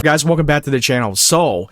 Guys, welcome back to the channel. So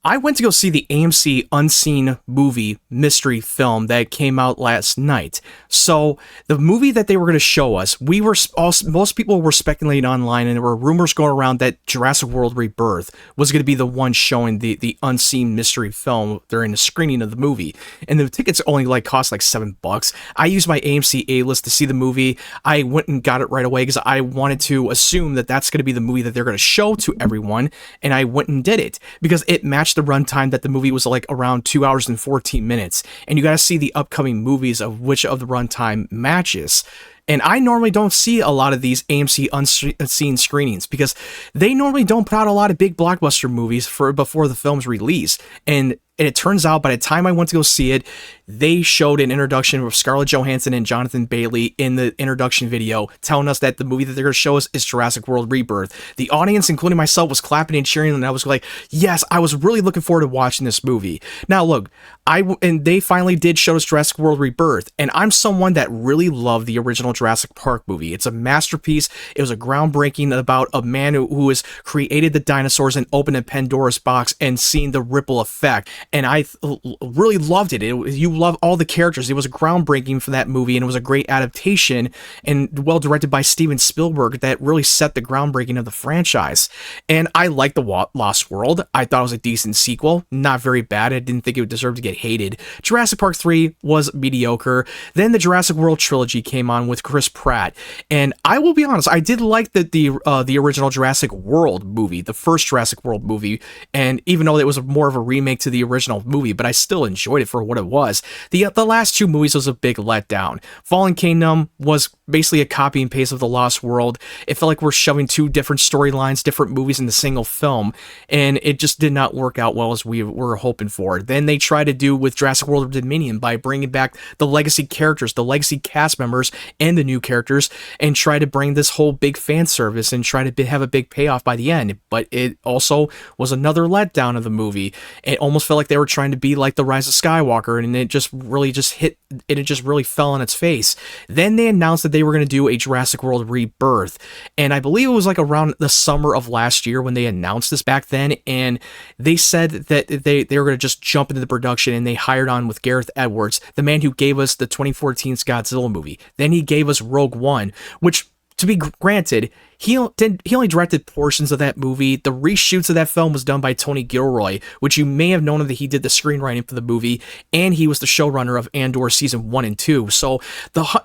I went to go see the AMC Unseen movie mystery film that came out last night. So the movie that they were going to show us, most people were speculating online, and there were rumors going around that Jurassic World Rebirth was going to be the one showing the Unseen mystery film during the screening of the movie. And the tickets only cost like $7. I used my AMC A-list to see the movie. I went and got it right away because I wanted to assume that that's going to be the movie that they're going to show to everyone, and I went and did it because it matched the runtime that the movie was like around 2 hours and 14 minutes. And you got to see the upcoming movies of which of the runtime matches. And I normally don't see a lot of these AMC Unseen screenings because they normally don't put out a lot of big blockbuster movies before the film's release. And it turns out by the time I went to go see it, they showed an introduction of Scarlett Johansson and Jonathan Bailey in the introduction video, telling us that the movie that they're going to show us is Jurassic World Rebirth. The audience, including myself, was clapping and cheering, and I was like, yes, I was really looking forward to watching this movie. Now, look, and they finally did show us Jurassic World Rebirth, and I'm someone that really loved the original Jurassic Park movie. It's a masterpiece. It was a groundbreaking about a man who has created the dinosaurs and opened a Pandora's box and seen the ripple effect. And I really loved it. You love all the characters. It was groundbreaking for that movie, and it was a great adaptation and well directed by Steven Spielberg that really set the groundbreaking of the franchise. And I liked The Lost World. I thought it was a decent sequel. Not very bad. I didn't think it would deserve to get hated. Jurassic Park 3 was mediocre. Then the Jurassic World trilogy came on with Chris Pratt. And I will be honest, I did like the original Jurassic World movie, the first Jurassic World movie. And even though it was more of a remake to the original movie, but I still enjoyed it for what it was. The last two movies was a big letdown. Fallen Kingdom was basically a copy and paste of The Lost World. It felt like we're shoving two different storylines, different movies in the single film, and it just did not work out well as we were hoping for. Then they tried to do with Jurassic World Dominion by bringing back the legacy characters, the legacy cast members, and the new characters, and try to bring this whole big fan service and try to have a big payoff by the end. But it also was another letdown of the movie. It almost felt like they were trying to be like The Rise of Skywalker, and it just really fell on its face. Then they announced that they were going to do a Jurassic World Rebirth, and I believe it was like around the summer of last year when they announced this back then, and they said that they were going to just jump into the production, and they hired on with Gareth Edwards, the man who gave us the 2014 Godzilla movie. Then he gave us Rogue One, which, to be granted, he only directed portions of that movie. The reshoots of that film was done by Tony Gilroy, which you may have known that he did the screenwriting for the movie, and he was the showrunner of Andor season 1 and 2. So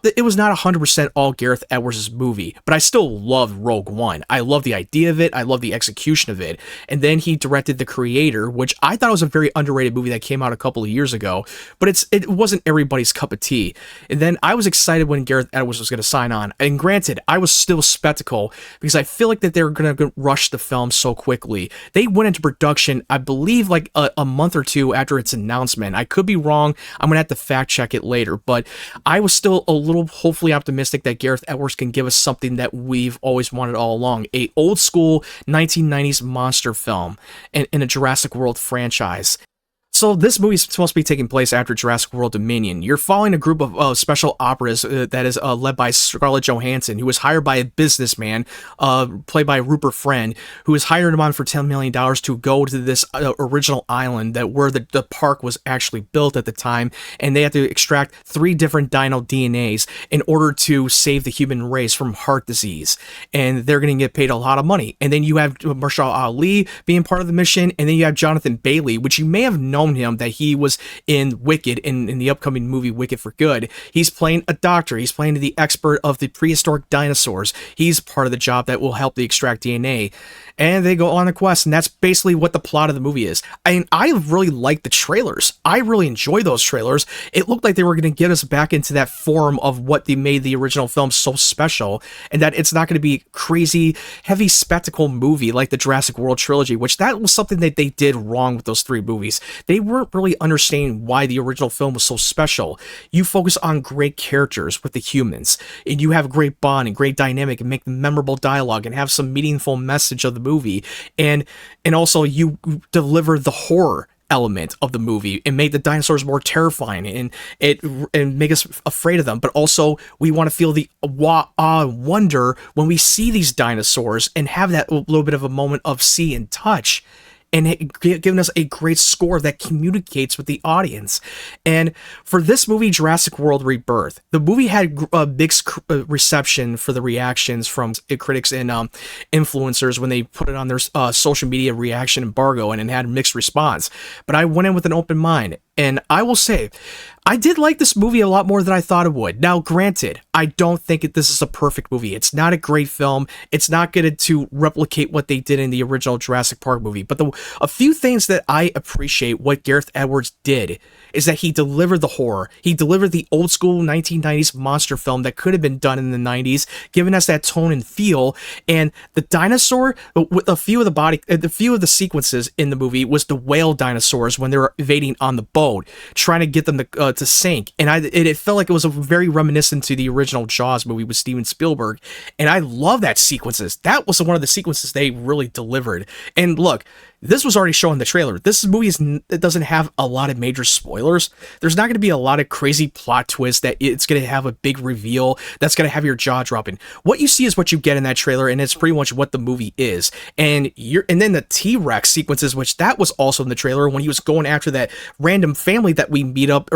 it was not 100% all Gareth Edwards' movie, but I still loved Rogue One. I love the idea of it. I love the execution of it. And then he directed The Creator, which I thought was a very underrated movie that came out a couple of years ago, but it wasn't everybody's cup of tea. And then I was excited when Gareth Edwards was going to sign on. And granted, I was still skeptical because I feel like that they're going to rush the film so quickly. They went into production, I believe, like a month or two after its announcement. I could be wrong. I'm going to have to fact check it later, but I was still a little hopefully optimistic that Gareth Edwards can give us something that we've always wanted all along, a old school 1990s monster film in a Jurassic World franchise. So this movie is supposed to be taking place after Jurassic World Dominion. You're following a group of special operatives that is led by Scarlett Johansson, who was hired by a businessman, played by Rupert Friend, who was hired him on for $10 million to go to this original island where the park was actually built at the time, and they had to extract 3 different dino DNAs in order to save the human race from heart disease. And they're going to get paid a lot of money. And then you have Marshall Ali being part of the mission, and then you have Jonathan Bailey, which you may have known him that he was in Wicked, in the upcoming movie Wicked for Good. He's playing a doctor. He's playing the expert of the prehistoric dinosaurs. He's part of the job that will help to extract DNA. And they go on a quest, and that's basically what the plot of the movie is. I really like the trailers. I really enjoy those trailers. It looked like they were going to get us back into that form of what they made the original film so special, and that it's not going to be crazy, heavy spectacle movie like the Jurassic World trilogy, which that was something that they did wrong with those 3 movies. They weren't really understanding why the original film was so special. You focus on great characters with the humans, and you have a great bond and great dynamic and make memorable dialogue and have some meaningful message of the movie, and also you deliver the horror element of the movie and made the dinosaurs more terrifying and make us afraid of them, but also we want to feel the wonder when we see these dinosaurs and have that little bit of a moment of see and touch, and giving us a great score that communicates with the audience. And for this movie, Jurassic World Rebirth, the movie had a mixed reception for the reactions from critics and influencers when they put it on their social media reaction embargo, and it had a mixed response. But I went in with an open mind, and I will say, I did like this movie a lot more than I thought it would. Now, granted, I don't think this is a perfect movie. It's not a great film. It's not going to replicate what they did in the original Jurassic Park movie. But a few things that I appreciate what Gareth Edwards did is that he delivered the horror. He delivered the old school 1990s monster film that could have been done in the 90s, giving us that tone and feel. And the dinosaur, with a few of the sequences in the movie was the whale dinosaurs when they were evading on the boat, trying to get them to sink. And it felt like it was a very reminiscent to the original Jaws movie with Steven Spielberg. And I love that sequences. That was one of the sequences they really delivered. And look, this was already shown in the trailer. This movie it doesn't have a lot of major spoilers. There's not going to be a lot of crazy plot twists that it's going to have a big reveal that's going to have your jaw dropping. What you see is what you get in that trailer, and it's pretty much what the movie is. And then the T-Rex sequences, which that was also in the trailer when he was going after that random family that we meet up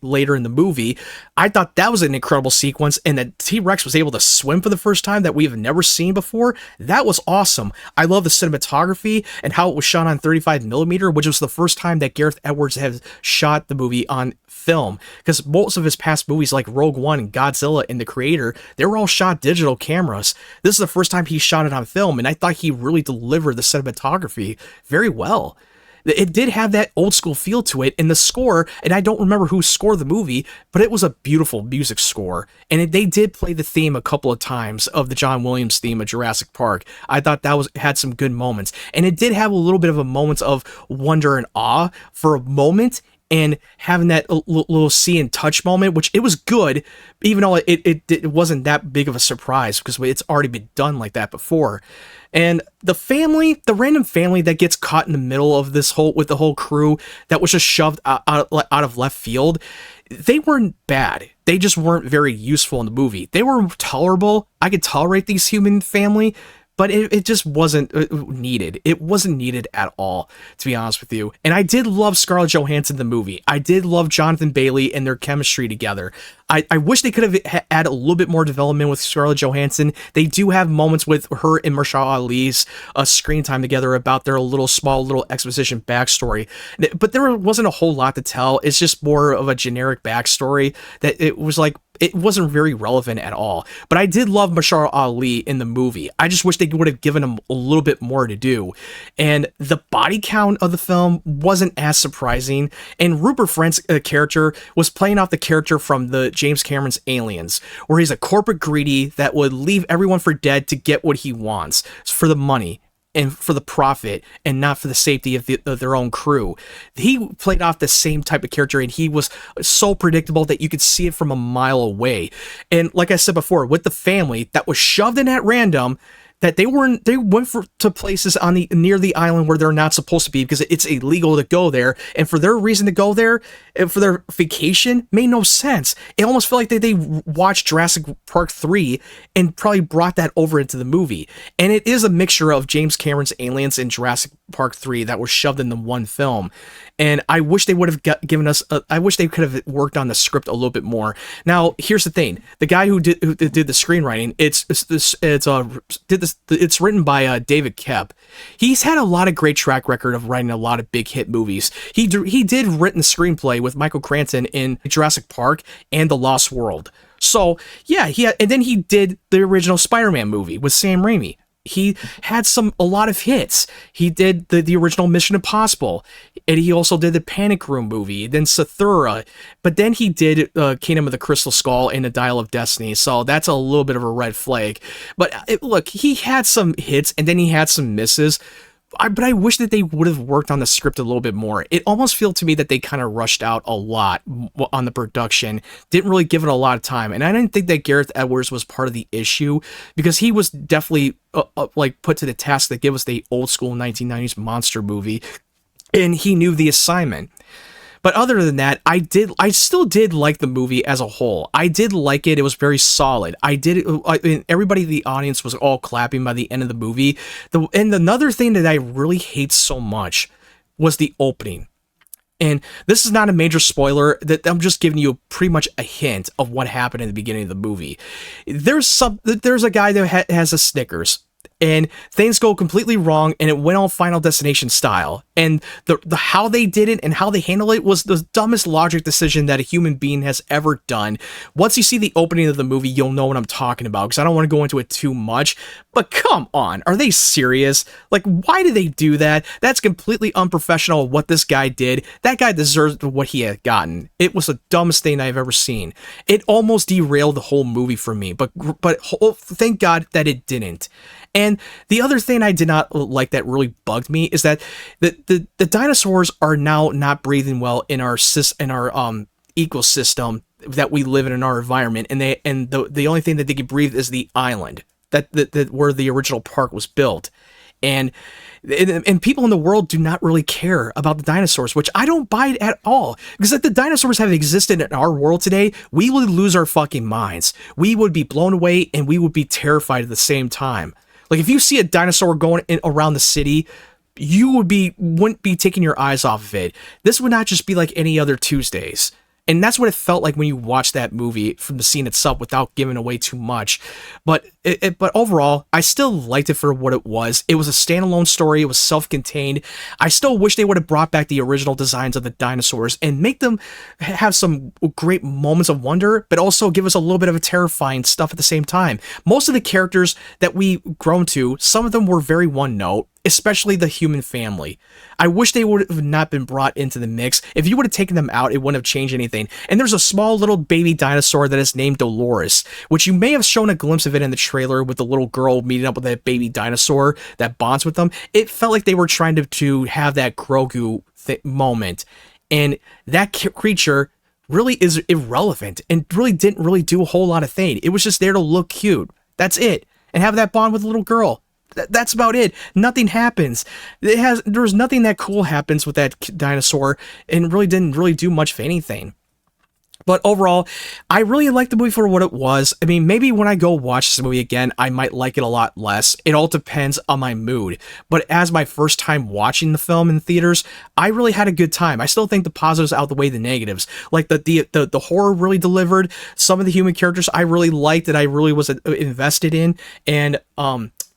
later in the movie. I thought that was an incredible sequence, and that T-Rex was able to swim for the first time that we have never seen before. That was awesome. I love the cinematography and how it was shot on 35mm, which was the first time that Gareth Edwards has shot the movie on film, because most of his past movies like Rogue One and Godzilla and The Creator, they were all shot digital cameras. This is the first time he shot it on film, and I thought he really delivered the cinematography very well. It did have that old school feel to it, and the score, and I don't remember who scored the movie, but it was a beautiful music score. And they did play the theme a couple of times of the John Williams theme of Jurassic Park. I thought that had some good moments. And it did have a little bit of a moment of wonder and awe for a moment, and having that little see and touch moment, which it was good, even though it wasn't that big of a surprise because it's already been done like that before. And the random family that gets caught in the middle of this with the whole crew that was just shoved out of left field, they weren't bad. They just weren't very useful in the movie. They were tolerable. I could tolerate these human family, but it just wasn't needed. It wasn't needed at all, to be honest with you. And I did love Scarlett Johansson in the movie. I did love Jonathan Bailey and their chemistry together. I wish they could have had a little bit more development with Scarlett Johansson. They do have moments with her and Mahershala Ali's screen time together about their small little exposition backstory. But there wasn't a whole lot to tell. It's just more of a generic backstory that it was like, it wasn't very relevant at all. But I did love Mahershala Ali in the movie. I just wish they would have given him a little bit more to do. And the body count of the film wasn't as surprising. And Rupert Friend's character was playing off the character from the James Cameron's Aliens, where he's a corporate greedy that would leave everyone for dead to get what he wants, for the money and for the profit, and not for the safety of their own crew. He played off the same type of character, and he was so predictable that you could see it from a mile away. And like I said before, with the family that was shoved in at random, that they went to places near the island where they're not supposed to be because it's illegal to go there, and for their reason to go there, and for their vacation, made no sense. It almost felt like they watched Jurassic Park 3 and probably brought that over into the movie. And it is a mixture of James Cameron's Aliens and Jurassic Park 3 that were shoved into one film. And I wish they would have given us. I wish they could have worked on the script a little bit more. Now, here's the thing: the guy who did the screenwriting, it's written by David Koepp. He's had a lot of great track record of writing a lot of big hit movies. He did written the screenplay with Michael Cranston in Jurassic Park and The Lost World. So yeah, and then he did the original Spider-Man movie with Sam Raimi. He had a lot of hits. He did the original Mission Impossible, and he also did the Panic Room movie, then Sathura, but then he did Kingdom of the Crystal Skull and the Dial of Destiny, so that's a little bit of a red flag. But look, he had some hits, and then he had some misses, but I wish that they would have worked on the script a little bit more. It almost feels to me that they kind of rushed out a lot on the production, didn't really give it a lot of time, and I didn't think that Gareth Edwards was part of the issue, because he was definitely put to the task to give us the old school 1990s monster movie. and he knew the assignment. But other than that, I still did like the movie as a whole. I did like it. It was very solid. Everybody in the audience was all clapping by the end of the movie. And another thing that I really hate so much was the opening. And this is not a major spoiler, that I'm just giving you pretty much a hint of what happened in the beginning of the movie. There's a guy that has a Snickers, and things go completely wrong, and it went all Final Destination style. And the how they did it and how they handled it was the dumbest logic decision that a human being has ever done. Once you see the opening of the movie, you'll know what I'm talking about, because I don't want to go into it too much. But come on, are they serious? Like, why did they do that? That's completely unprofessional what this guy did. That guy deserved what he had gotten. It was the dumbest thing I've ever seen. It almost derailed the whole movie for me, but thank God that it didn't. And the other thing I did not like that really bugged me is that the dinosaurs are now not breathing well in our ecosystem that we live in our environment, and the only thing that they can breathe is the island that where the original park was built. And people in the world do not really care about the dinosaurs, which I don't buy it at all. Because if the dinosaurs had existed in our world today, we would lose our fucking minds. We would be blown away, and we would be terrified at the same time. Like, if you see a dinosaur going around the city, you wouldn't be taking your eyes off of it. This would not just be like any other Tuesdays. And that's what it felt like when you watch that movie from the scene itself, without giving away too much. But overall, I still liked it for what it was. It was a standalone story. It was self-contained. I still wish they would have brought back the original designs of the dinosaurs and make them have some great moments of wonder, but also give us a little bit of a terrifying stuff at the same time. Most of the characters that we've grown to, some of them were very one-note, especially the human family. I wish they would have not been brought into the mix. If you would have taken them out, it wouldn't have changed anything. And there's a small little baby dinosaur that is named Dolores, which you may have shown a glimpse of it in the trailer with the little girl meeting up with that baby dinosaur that bonds with them. It felt like they were trying to have that Grogu moment. And that creature really is irrelevant and really didn't really do a whole lot of thing. It was just there to look cute. That's it. And have that bond with the little girl. That's about it. Nothing happens. There's nothing that cool happens with that dinosaur, and really didn't really do much of anything. But overall, I really liked the movie for what it was. I mean, maybe when I go watch this movie again, I might like it a lot less. It all depends on my mood. But as my first time watching the film in theaters, I really had a good time. I still think the positives outweigh the negatives. Like the horror really delivered. Some of the human characters I really liked, that I really was invested in, and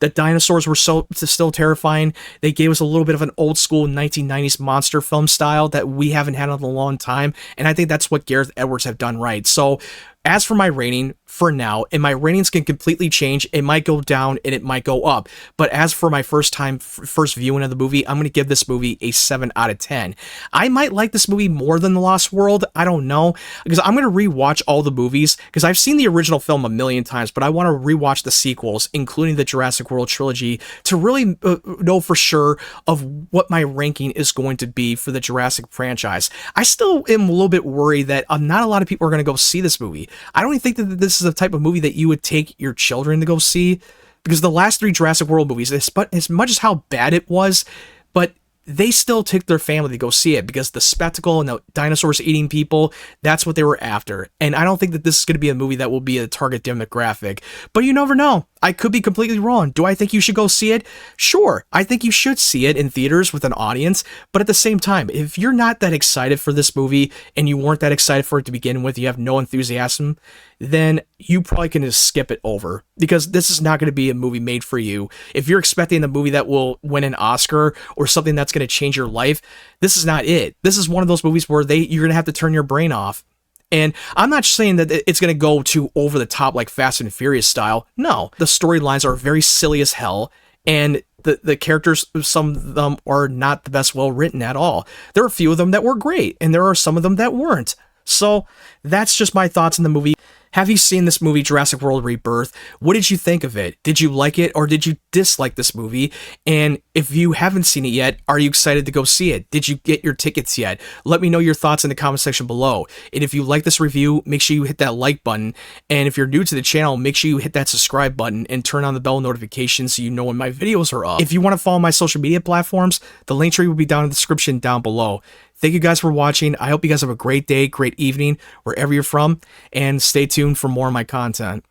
the dinosaurs were still terrifying. They gave us a little bit of an old school 1990s monster film style that we haven't had in a long time. And I think that's what Gareth Edwards have done right. So as for my rating for now, and my ratings can completely change. It might go down and it might go up. But as for my first viewing of the movie, I'm going to give this movie a 7 out of 10. I might like this movie more than The Lost World. I don't know, because I'm going to rewatch all the movies, because I've seen the original film a million times, but I want to rewatch the sequels, including the Jurassic World trilogy, to really know for sure of what my ranking is going to be for the Jurassic franchise. I still am a little bit worried that not a lot of people are going to go see this movie. I don't even think that this is the type of movie that you would take your children to go see, because the last 3 Jurassic World movies, as much as how bad it was, but they still took their family to go see it, because the spectacle and the dinosaurs eating people, that's what they were after. And I don't think that this is going to be a movie that will be a target demographic, but you never know. I could be completely wrong. Do I think you should go see it? Sure, I think you should see it in theaters with an audience, but at the same time, if you're not that excited for this movie, and you weren't that excited for it to begin with, you have no enthusiasm, then you probably can just skip it over, because this is not going to be a movie made for you. If you're expecting a movie that will win an Oscar or something that's going to change your life, this is not it. This is one of those movies where you're going to have to turn your brain off. And I'm not saying that it's going to go too over the top like Fast and Furious style. No, the storylines are very silly as hell, and the characters, some of them are not the best well written at all. There are a few of them that were great, and there are some of them that weren't. So that's just my thoughts on the movie. Have you seen this movie, Jurassic World Rebirth? What did you think of it? Did you like it or did you dislike this movie? And if you haven't seen it yet, are you excited to go see it? Did you get your tickets yet? Let me know your thoughts in the comment section below. And if you like this review, make sure you hit that like button. And if you're new to the channel, make sure you hit that subscribe button and turn on the bell notification so you know when my videos are up. If you want to follow my social media platforms, the link tree will be down in the description down below. Thank you guys for watching. I hope you guys have a great day, great evening, wherever you're from, and stay tuned for more of my content.